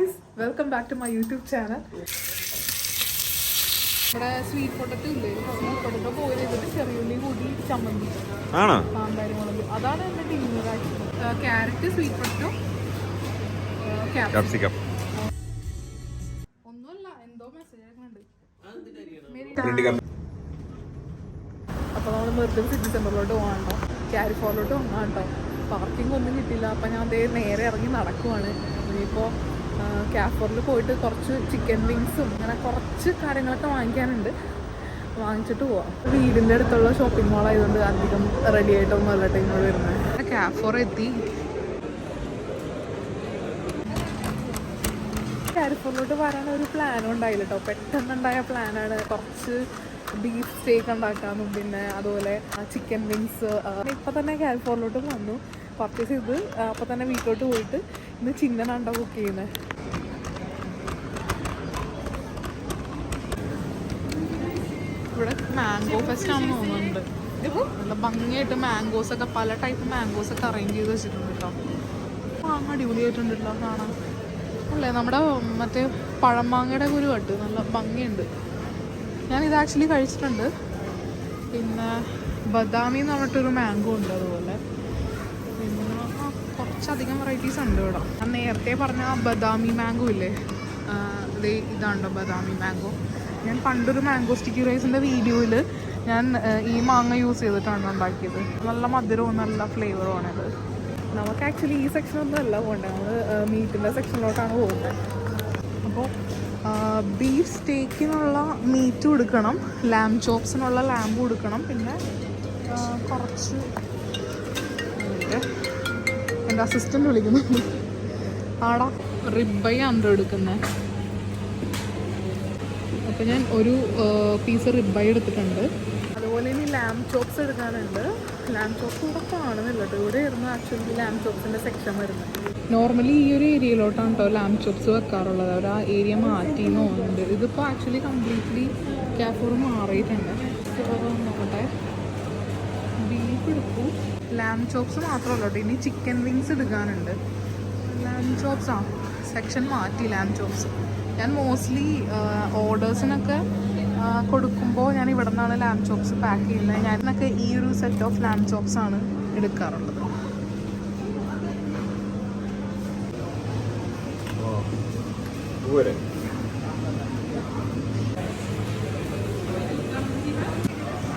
guys, welcome back to my YouTube channel. ഇവിടെ sweet potato ഇല്ലേ, sweet potato boil ചെയ്തിട്ട് ചെറിയുള്ളി കൂടി ചമ്മന്തി കാന്താരി മുളക്, അതാണ് എൻ്റെ dinner actually. Carrot, sweet potato, capsicum. ഒന്നുമല്ല, എന്തോ മെസ്സേജ് ആക്കുന്നുണ്ട്. അപ്പോൾ നമ്മൾ മെർദം സിറ്റി സെന്ററിലോട്ട് പോകാണ്ടോ, ക്യാരിഫോറിലോട്ട് പോകാണ്ടോ. പാർക്കിംഗ് ഒന്നും കിട്ടില്ല. അപ്പം ഞാൻ അതേ നേരെ ഇറങ്ങി നടക്കുവാണ്. ഇനിയിപ്പോൾ ക്യാഫോറിൽ പോയിട്ട് കുറച്ച് ചിക്കൻ വിങ്സും അങ്ങനെ കുറച്ച് കാര്യങ്ങളൊക്കെ വാങ്ങിക്കാനുണ്ട്. വാങ്ങിച്ചിട്ട് പോവാം. വീടിൻ്റെ അടുത്തുള്ള ഷോപ്പിംഗ് മോൾ ആയതുകൊണ്ട് അധികം റെഡി ആയിട്ടൊന്നും അല്ല ടൈമിൽ വരുന്നത്. ക്യാഫോർ എത്തി. ക്യാരിഫോറിലോട്ട് വരാൻ ഒരു പ്ലാനും ഉണ്ടായില്ല കേട്ടോ. പെട്ടെന്നുണ്ടായ പ്ലാനാണ്. കുറച്ച് ബീഫ് സ്റ്റേക്ക് ഉണ്ടാക്കാമെന്നും പിന്നെ അതുപോലെ ചിക്കൻ വിങ്സ്. ഇപ്പം തന്നെ ക്യാരിഫോറിലോട്ട് വന്നു, പർച്ചേസ് ചെയ്ത് അപ്പം തന്നെ വീട്ടിലോട്ട് പോയിട്ട് ഇന്ന് ചിന്നനാണ്ടോ കുക്ക് ചെയ്യുന്നത്. ഇവിടെ മാംഗോ ഫെസ്റ്റ് ആണെന്ന് തോന്നുന്നുണ്ട്. നല്ല ഭംഗിയായിട്ട് മാംഗോസ് ഒക്കെ പല ടൈപ്പ് മാംഗോസ് ഒക്കെ അറേഞ്ച് ചെയ്ത് വെച്ചിട്ടുണ്ട് കേട്ടോ. മാങ്ങ അടിപൊളിയായിട്ടുണ്ടല്ലോ കാണാൻ അല്ലേ. നമ്മുടെ മറ്റേ പഴമാങ്ങയുടെ കുരു കട്ട് നല്ല ഭംഗിയുണ്ട്. ഞാനിത് ആക്ച്വലി കഴിച്ചിട്ടുണ്ട്. പിന്നെ ബദാമി എന്ന് പറഞ്ഞിട്ടൊരു മാംഗോ ഉണ്ട് അതുപോലെ. പിന്നെ കുറച്ചധികം വെറൈറ്റീസ് ഉണ്ട് ഇവിടെ. ഞാൻ നേരത്തെ പറഞ്ഞ ബദാമി മാംഗോ ഇല്ലേ, ഇതാണ്ടോ ബദാമി മാംഗോ. ഞാൻ പണ്ടൊരു മാംഗോ സ്റ്റിക്കി റൈസിൻ്റെ വീഡിയോയിൽ ഞാൻ ഈ മാങ്ങ യൂസ് ചെയ്തിട്ടാണ് ഉണ്ടാക്കിയത്. നല്ല മധുരവും നല്ല ഫ്ലേവറുമാണിത്. നമുക്ക് ആക്ച്വലി ഈ സെക്ഷനൊന്നും അല്ല പോകേണ്ടത്, നമ്മൾ മീറ്റിൻ്റെ സെക്ഷനിലോട്ടാണ് പോകുന്നത്. അപ്പോൾ ബീഫ് സ്റ്റേക്കിനുള്ള മീറ്റ് കൊടുക്കണം, ലാം ചോപ്സിനുള്ള ലാമ്പ് കൊടുക്കണം, പിന്നെ കുറച്ച് എൻ്റെ അസിസ്റ്റൻ്റ് വിളിക്കുന്നുണ്ട്. ആടാ റിബൈ ആണ് എടുക്കുന്നത്. അപ്പോൾ ഞാൻ ഒരു പീസ് റിബൈ എടുത്തിട്ടുണ്ട്. അതുപോലെ ഇനി ലാം ചോപ്സ് എടുക്കാനുണ്ട്. ലാം ചോപ്സ് ഇവിടെ കാണുന്നില്ല കേട്ടോ. ഇവിടെ ആയിരുന്നു ആക്ച്വലി ലാം ചോപ്സിൻ്റെ സെക്ഷൻ വരുന്നത്. നോർമലി ഈ ഒരു ഏരിയയിലോട്ടാണ് കേട്ടോ ലാം ചോപ്സ് വെക്കാറുള്ളത്. അവർ ആ ഏരിയ മാറ്റിയെന്ന് തോന്നുന്നുണ്ട്. ഇതിപ്പോൾ ആക്ച്വലി കംപ്ലീറ്റ്ലി ക്യാഫോർ മാറിയിട്ടുണ്ട്. നോക്കട്ടെ, ബീഫ് എടുക്കും. ലാം ചോപ്സ് മാത്രമല്ല കേട്ടോ, ഇനി ചിക്കൻ വിങ്സ് എടുക്കാനുണ്ട്. ലാം ചോപ്സ് സെക്ഷൻ മാറ്റി. ലാം ചോപ്സ് ഞാൻ മോസ്റ്റ്ലി ഓർഡേഴ്സിനൊക്കെ കൊടുക്കുമ്പോൾ ഞാൻ ഇവിടെ നിന്നാണ് ലാം ചോപ്സ് പാക്ക് ചെയ്യുന്നത്. ഞാനൊക്കെ ഈ ഒരു സെറ്റ് ഓഫ് ലാം ചോപ്സ് ആണ് എടുക്കാറുള്ളത്.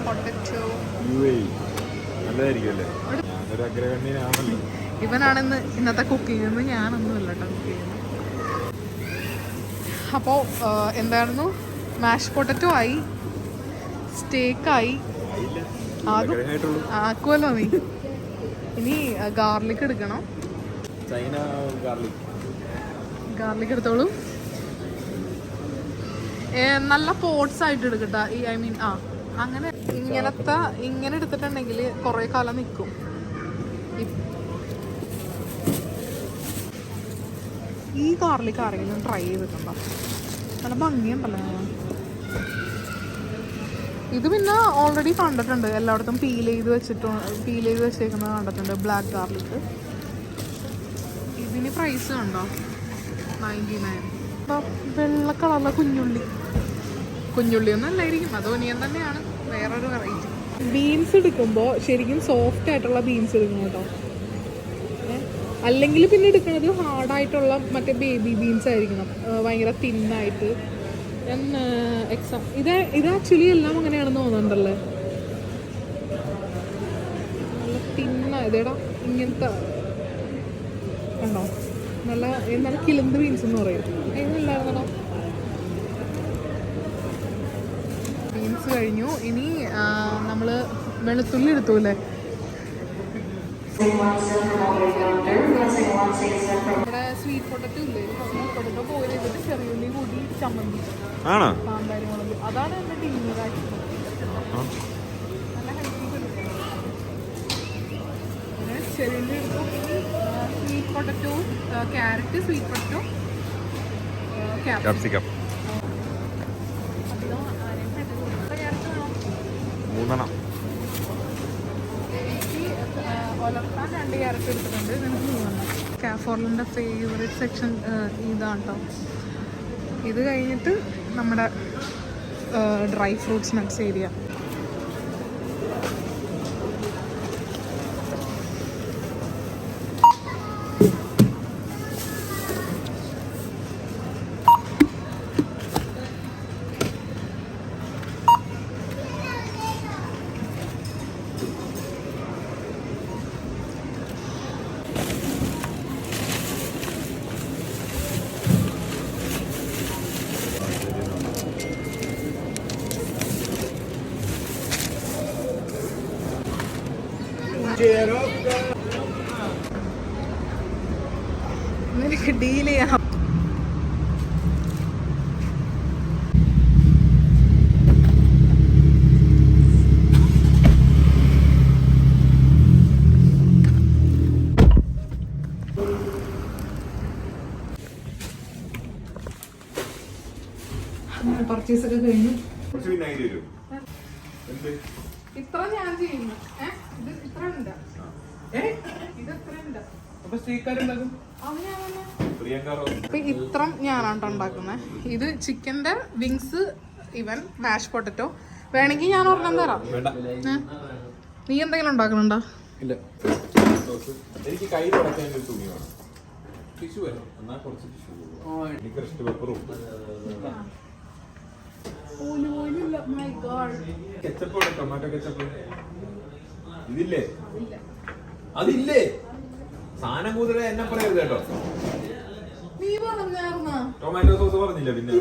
പൊട്ടറ്റോ ഇവനാണെന്ന് ഇന്നത്തെ കുക്കിംഗ് എന്ന് ഞാനൊന്നുമല്ല കേട്ടോ കുക്ക് ചെയ്യുന്നത്. അപ്പോൾ എന്തായിരുന്നു, മാഷ് പൊട്ടറ്റോ ആയി, സ്റ്റേക്കായി, ആക്കുമല്ലോ നീ. ഇനി ഗാർലിക് എടുക്കണം. ഗാർലിക് എടുത്തോളൂ. നല്ല പോട്ട്സ് ആയിട്ട് എടുക്കട്ടാ. ഐ മീൻ അങ്ങനെ ഇങ്ങനെ എടുത്തിട്ടുണ്ടെങ്കിൽ കുറേ കാലം നിൽക്കും. ഈ ഗാർലിക് ആരെങ്കിലും ട്രൈ ചെയ്തിട്ടുണ്ടോ? നല്ല ഭംഗിയുണ്ടല്ലോ. ഇത് പിന്നെ ഓൾറെഡി കണ്ടിട്ടുണ്ട്, എല്ലായിടത്തും പീൽ ചെയ്ത് വെച്ചേക്കുന്നത് കണ്ടിട്ടുണ്ട്. Black garlic. ഇതിന് പ്രൈസ് കണ്ടോ, 99. അപ്പോൾ വെള്ള കളറുള്ള കുഞ്ഞുള്ളി ഒന്നും അല്ലായിരിക്കും, അത് ഒനിയൻ തന്നെയാണ്, വേറൊരു വെറൈറ്റി. ബീൻസ് എടുക്കുമ്പോൾ ശരിക്കും സോഫ്റ്റ് ആയിട്ടുള്ള ബീൻസ് എടുക്കണം കേട്ടോ. അല്ലെങ്കിൽ പിന്നെ എടുക്കുന്നത് ഹാർഡായിട്ടുള്ള മറ്റേ ബേബി ബീൻസ് ആയിരിക്കണം, ഭയങ്കര തിന്നായിട്ട്. ഞാൻ ഇത് ആക്ച്വലി എല്ലാം അങ്ങനെയാണെന്ന് തോന്നുന്നുണ്ടല്ലേ. നല്ല തിന്നായതേടാ ഇങ്ങനത്തെ കണ്ടോ, നല്ല കിളിന്ത് ബീൻസ് എന്ന് പറയും. അതിനല്ലായിരുന്നോ. ബീൻസ് കഴിഞ്ഞു. ഇനി നമ്മൾ വെളുത്തുള്ളി എടുത്തൂല്ലേ. ഇവിടെ സ്വീറ്റ് പൊട്ടറ്റോ ഇല്ലേ, സ്വീറ്റ് പൊട്ടറ്റോ ബോയിൽ ചെയ്തിട്ട് ചെറിയുള്ളി കൂടി ചമ്മന്തി കാന്താരി മുളക്, അതാണ് എൻ്റെ ഡിന്നർ ആക്ച്വലി. നല്ല ഹെൽത്തി. പിന്നെ ചെറിയുള്ളി എടുക്കും. Sweet potato, carrot, sweet potato, capsicum. ഒലർത്താൻ 2 ക്യാരറ്റ് എടുത്തിട്ടുണ്ട്. ഇതിന് 3. കാഫോർലിൻ്റെ ഫേവറേറ്റ് സെക്ഷൻ ഇതാണ് കേട്ടോ. ഇത് കഴിഞ്ഞിട്ട് നമ്മുടെ ഡ്രൈ ഫ്രൂട്ട്സ് നട്ട്സ് ഏരിയ. നിനക്ക് ഡീൽ ചെയ്യാം. പർച്ചേസ് ഒക്കെ കഴിഞ്ഞു. ഇത്ര ഞാൻ ചെയ്യുന്നു. ഇത് ഇത്ര ഉണ്ട്. ഇത് ഇത്ര ഉണ്ട്. അപ്പൊ ഇത്ര ഞാനാണ് ഉണ്ടാക്കുന്നത്. ഇത് ചിക്കന്റെ വിങ്സ്, ഇവൻ മാഷ് പൊട്ടറ്റോ. വേണമെങ്കിൽ ഞാൻ ഒരെണ്ണം തരാം. നീ എന്തെങ്കിലും ഉണ്ടാക്കുന്നുണ്ടോ? ഇല്ല. എനിക്ക് കൈ തുടക്കാൻ ഒരു തുണി വേണം. ടിഷ്യൂ വേണം. എന്നാൽ കുറച്ച് ടിഷ്യൂ. എനിക്ക് റെസ്റ്റ് പേപ്പറും കെച്ചപ്പ്, ടൊമാറ്റോ കെച്ചപ്പ് ഇതില്ലേ? അതില്ലേ? സാധനം കൂടുതൽ എന്നെ പറയരുത് കേട്ടോ. ടൊമാറ്റോ സോസ് പറഞ്ഞില്ല. പിന്നെ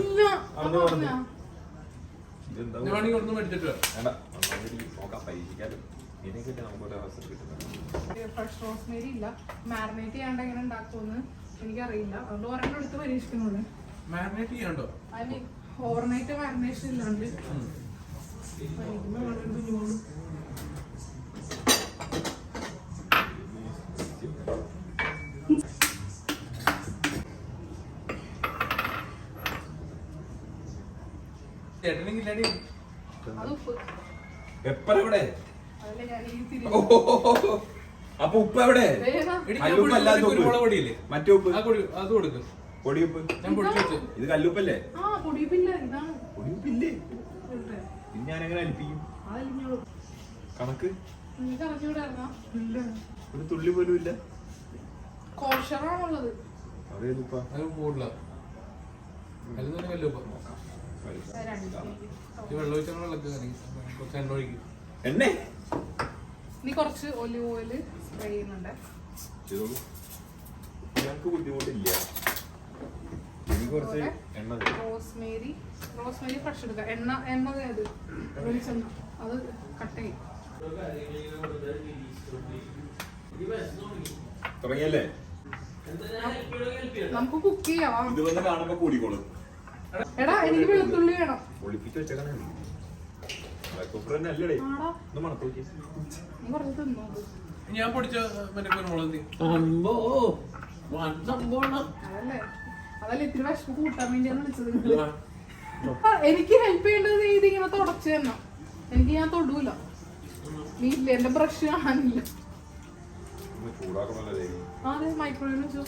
ഫ്രഷ് റോസ്മേരി ഇല്ല. മാരിനേറ്റ് ചെയ്യാണ്ട് എങ്ങനെ ഉണ്ടാക്കുമെന്ന് എനിക്കറിയില്ല. അതുകൊണ്ട് ഒരെണ്ണം എടുത്ത് പരീക്ഷിക്കുന്നുള്ളൂ. മാരിനേറ്റ് ചെയ്യാണ്ടോ? ഐ മീൻ ഓവർനൈറ്റ് മാരിനേഷൻ ഇല്ലാണ്ട്. അപ്പൊ ഉപ്പ് എവിടെ? മറ്റേ ഉപ്പ് അത് കൊടുക്കും. പൊടിയുപ്പ് ഇത് കല്ലുപ്പല്ലേ? പൊടിയുപ്പില്ലേ? ഇത് ഞാൻ എങ്ങനെ അലിപ്പിക്കും? കണക്ക് ഒരു തുള്ളി പോലും ഇല്ല. എണ്ണ നീ കുറച്ച് ഒലിവ് ഓയില് സ്പ്രേ ചെയ്യുന്നുണ്ട്. ഞങ്ങൾക്ക് ബുദ്ധിമുട്ടില്ല. റോസ്മേരി ഫ്രഷ് എടുക്കുക. എണ്ണ അത് വെളിച്ചെണ്ണ അത് കട്ട് ചെയ്യും. തുടങ്ങിയല്ലേ? നമുക്ക് കുക്ക് ചെയ്യാം. ഇത് വന്ന് കാണുമ്പോ കൂടിക്കോളും. എടാ എനിക്ക് വെളുത്തുള്ളി വേണം. ഒളിപ്പിച്ച് വെച്ചേക്കണേ. ഞാൻ പൊടിച്ച അതല്ലേ ഇത്തിരി വിശപ്പ് കൂട്ടാൻ വേണ്ടിയാണ് വിളിച്ചത്. എനിക്ക് ഹെൽപ്പ് ചെയ്യേണ്ടത് നീ ഇതിങ്ങനെ തുടച്ചു തന്നെ. എനിക്ക് ഞാൻ തൊടൂല. നീ ഇല്ല, എന്റെ ബ്രഷ് കാണാനില്ല. അതെ മൈക്രോവേവ് വെച്ചു.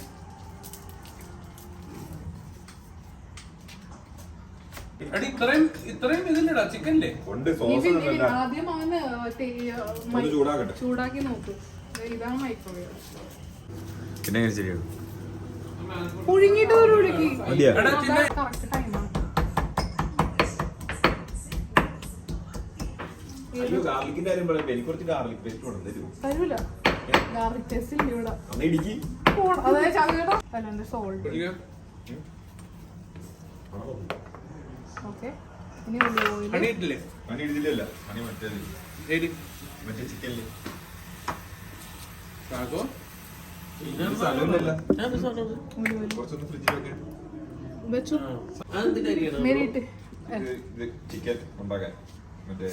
ഇത്രയും ഇതില്ലടാ ചിക്കനില്ലേ? ആദ്യം അവന് ചൂടാക്കി നോക്ക്. ഇതാണ് മൈക്രോവേവ്. പിന്നെ ശരിയാണ്. പുഴുങ്ങിട്ട് കറക്റ്റ് ടൈമാണ്. ഗാർലിക്കിന്റെ കാര്യം പറയുമ്പോ എനിക്ക് കുറച്ച് ഗാർലിക് പേസ്റ്റ് തരൂല. ഗാർലിക് പേസ്റ്റ് ഇല്ല ഇവിടെ. അതായത് ചാകേട്ടാ അല്ലാണ്ട് സോൾട്ട്. ഓക്കെ. ഇനി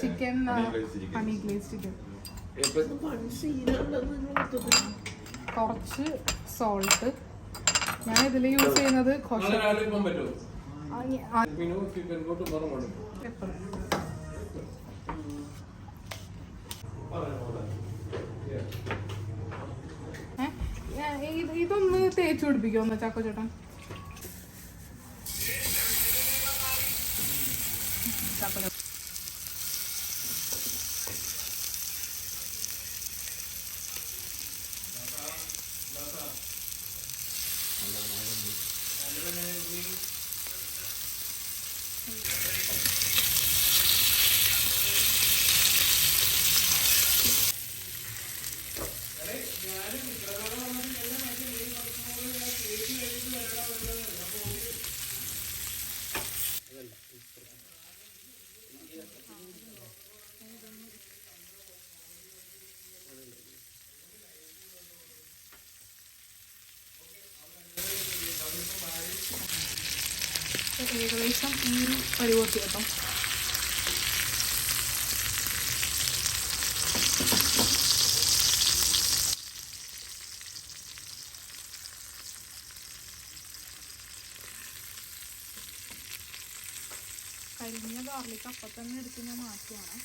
ചിക്കൻ ഹണി ഗ്ലേസ് ചിക്കൻ, കുറച്ച് സോൾട്ട്. ഞാൻ ഇതിൽ യൂസ് ചെയ്യുന്നത് ഇതൊന്ന് തേച്ച് പിടിപ്പിക്കുമോ ചാക്കോ ചേട്ടൻ? ഏകദേശം ഈ പരിവർത്തി കേട്ടോ. കരിഞ്ഞ ഗാർലിക് അപ്പം തന്നെ എടുത്ത് ഞാൻ മാറ്റുവാണ്.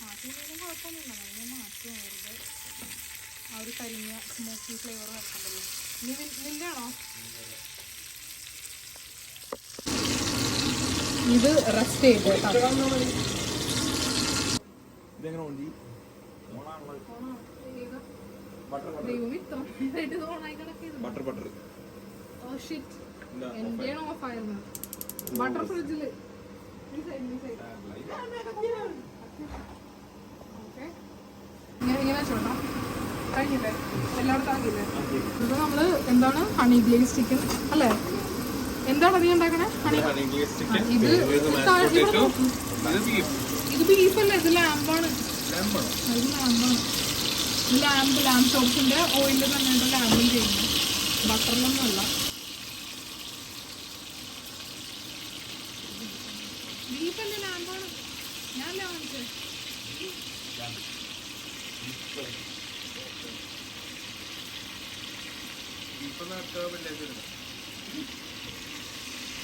മാറ്റിയില്ലെങ്കിലും കുഴപ്പമൊന്നുമില്ല, ഞാൻ മാറ്റുവാണ് വെറുതെ ആ ഒരു കരിഞ്ഞ സ്മോക്കി ഫ്ലേവർ വെക്കണ്ടല്ലോ. നിന്റെ ആണോ ഇത്? റെസ്റ്റ് ചെയ്ത് എന്റെയാണ് ഓഫ് ആയിരുന്നു. ബട്ടർ ഫ്രിഡ്ജില് ഇങ്ങനെ വെച്ചോട്ടോ. കഴിഞ്ഞില്ലേ? എല്ലായിടത്തും ആക്കിയില്ലേ? ഇത് നമ്മള് എന്താണ് ഹണി ഗ്ലേസ് ചിക്കൻ അല്ലേ? എന്താണ് നീ ഉണ്ടാക്കണേ? ഇത് ബീഫല്ലേ? ഇത് ലാമ്പാണ്. ഇത് ലാമ്പാണ്. ലാമ്പ് ചോപ്സിന്റെ ഓയിലിൽ തന്നെയാണ് ലാമ്പും ചെയ്യുന്നത്, ബട്ടറിലൊന്നും അല്ല. ബീഫല്ലേ? ലാമ്പാണ്. ഞാൻ ലാമ്പ്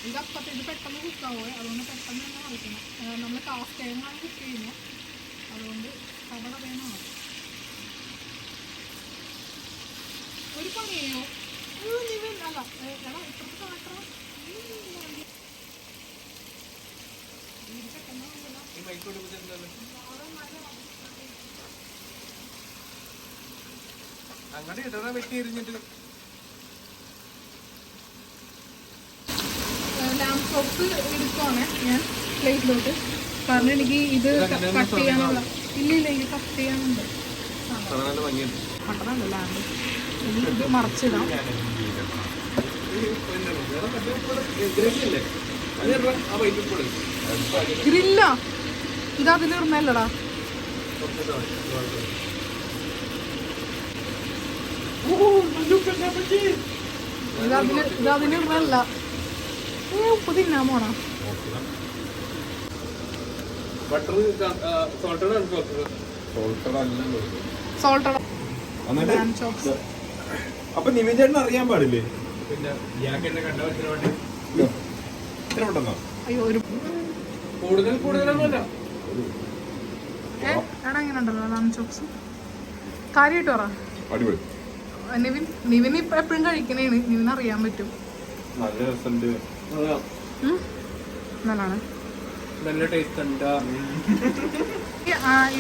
ഇതപ്പത്തെ ഇത് പെട്ടെന്ന് കുക്കാവോ, അതുകൊണ്ട് പെട്ടെന്ന് തന്നെ കളിക്കണം. നമ്മൾ കാസ്റ്റ് ടൈമാണ് കുക്ക് ചെയ്യുന്നത്, അതുകൊണ്ട് കട വേണം. ഒരു പണിയോ അല്ല ഇപ്പുറത്ത് കാട്ടണം. അങ്ങോട്ട് ഇടറ വെട്ടി എറിഞ്ഞിട്ട് ലാമ്പ് ചോപ്സ് എടുക്കുവാണ് ഞാൻ പ്ലേറ്റിലോട്ട്. കാരണം എനിക്ക് ഇത് കട്ട് ചെയ്യാനുള്ള ഇല്ല എനിക്ക് കട്ട് ചെയ്യാനുണ്ട്. മട്ടനല്ല ലാമ്പ്. ഇനി ഇത് മറച്ചിടാം. ഗ്രില്ല ഇത് അതിലിടുന്നല്ലടാ. ഇത് അതിലിടുന്നല്ല. ഉപ്പ് തിന്നാൻ പോണോ? സോൾട്ടഡ് അപ്പൊ നിവേചേട്ടൻ അറിയാൻ പാടില്ലേ? പിന്നെ ഇയാൾക്കെന്നെ കണ്ട വെച്ചിട്ട് ഇത്ര പെട്ടെന്നോ? അയ്യോ ഒരു കൂടുതലൊന്നുമല്ല. എടാ ഇങ്ങനെ ഉണ്ടല്ലോ ലാം ചോപ്സ്. കാര്യമായിട്ട് പറ. അടിപൊളി. നിവിൻ ഇപ്പൊ എപ്പോഴും കഴിക്കണേണ്. നിവിന് അറിയാൻ പറ്റും. നല്ല രസമുണ്ട്. നല്ലതാണ്. നല്ല ടേസ്റ്റ് ഉണ്ട്.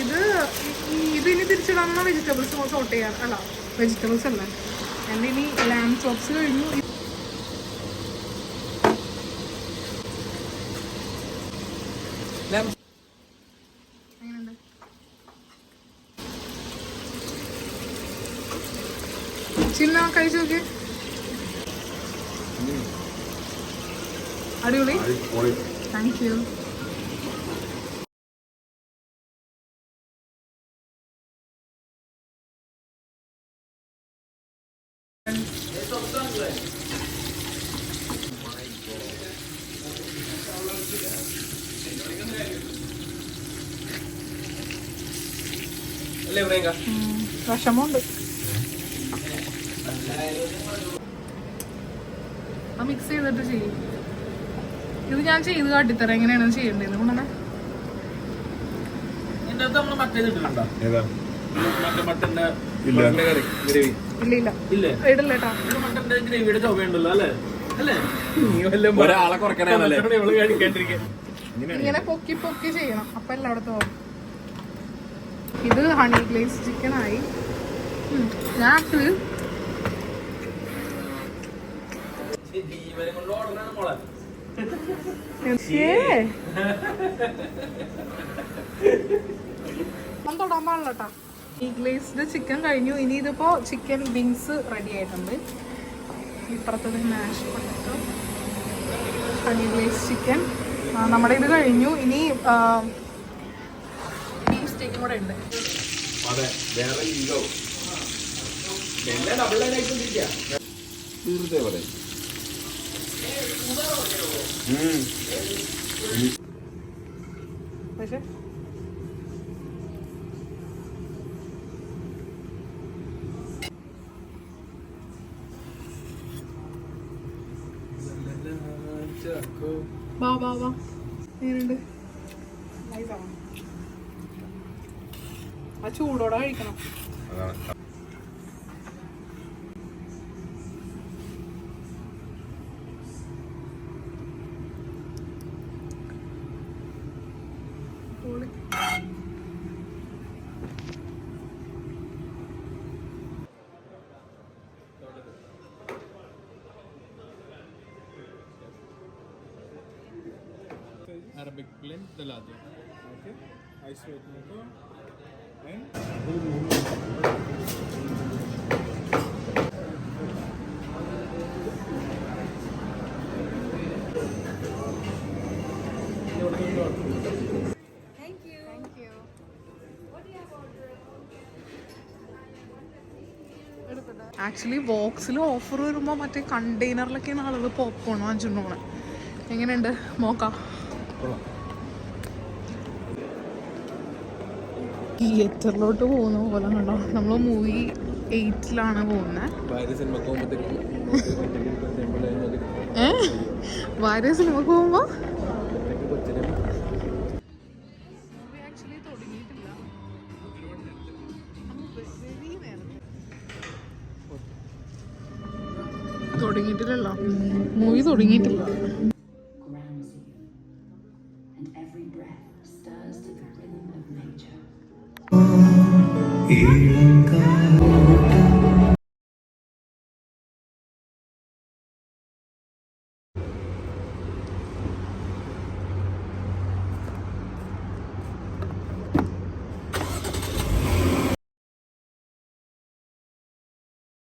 ഇത് ഇനി തിരിച്ചിടാവുന്ന വെജിറ്റബിൾസ് സോർട്ട് ചെയ്യാൻ അല്ല, വെജിറ്റബിൾസ് അല്ല. എൻ്റെ ഇനി ലാം ചോപ്സ് കഴിഞ്ഞു. എങ്ങനെയുണ്ട്? ചിന്ന കഴിച്ചു നോക്കി. അടിപൊളി. Thank you. വിഷമമുണ്ട്. മിക്സ് ചെയ്തിട്ട് ചെയ്യും. ഇത് ഞാൻ ചെയ്ത് കാട്ടിത്തരാം എങ്ങനെയാണ് ചെയ്യേണ്ടത്. കൊണ്ടേ മറ്റേ മട്ടന്റെ ഇല്ല. കറി ഗ്രേവി ഇല്ല ഇല്ലേ ഇടല്ലേട്ടാ. മട്ടന്റെ ഗ്രേവിയുടെ ചുവയുണ്ടല്ലോ അല്ലേ അല്ലേ നീ വല്ലതും ഒരാളെ കുറയ്ക്കണേന്നല്ലേ? ഇവള് കഴിക്കാണ്ടിരിക്കാൻ ഇങ്ങനെ പൊക്കി പൊക്കി ചെയ്യണം, അപ്പൊ എല്ലായിടത്തും ആവും. ഇത് ഹണി ഗ്ലേസ് ചിക്കൻ ആയി. ഞാൻ ആക്ച്വലി ജീവനെ കൊണ്ട് ഓർഡറാണ് മോളെ തൊടാൻ പാടില്ലട്ടാ. ഈ ഗ്ലേസ്ഡ് ചിക്കൻ കഴിഞ്ഞു. ഇനി ഇതിപ്പോ ചിക്കൻ വിങ്സ് റെഡി ആയിട്ടുണ്ട്. ഇപ്പുറത്തത് മാഷ് പൊട്ടറ്റോ, ഹണി ഗ്ലേസ് ചിക്കൻ. നമ്മുടെ ഇത് കഴിഞ്ഞു. ഇനി ബീഫ് സ്റ്റേക്കും കൂടെ ഉണ്ട്. അതെ, വേറെ ഈഗോ എല്ലാം ഡബിൾ ലൈൻ ആയിക്കൊണ്ടിരിക്കുക. തീർച്ചയായും പറയും. പക്ഷേ വാ വാ വാ, എങ്ങനെയുണ്ട്? നൈസാണ്. ആ ചൂടോടെ കഴിക്കണം. അതാണ്. പൊളി. Arabic blend dalado. Okay. Ice white mocha. And actually ബോക്സിൽ ഓഫർ വരുമ്പോൾ മറ്റേ കണ്ടെയ്നറിലൊക്കെയാണ് ആളുകൾ പോപ്കോൺ വാങ്ങിച്ചിട്ടുണ്ടോണെ. എങ്ങനെയുണ്ട് നോക്കാം. തിയേറ്ററിലോട്ട് പോകുന്ന പോലെ കണ്ടോ. നമ്മൾ മൂവി 8ലാണ് പോകുന്നത്. ഭാര്യ സിനിമക്ക് പോകുമ്പോഴത്തേക്കും ഭാര്യ സിനിമക്ക് പോകുമ്പോ തുടങ്ങിയിട്ടില്ലല്ലോ, മൂവി തുടങ്ങിയിട്ടില്ല. ഈഴങ്കാ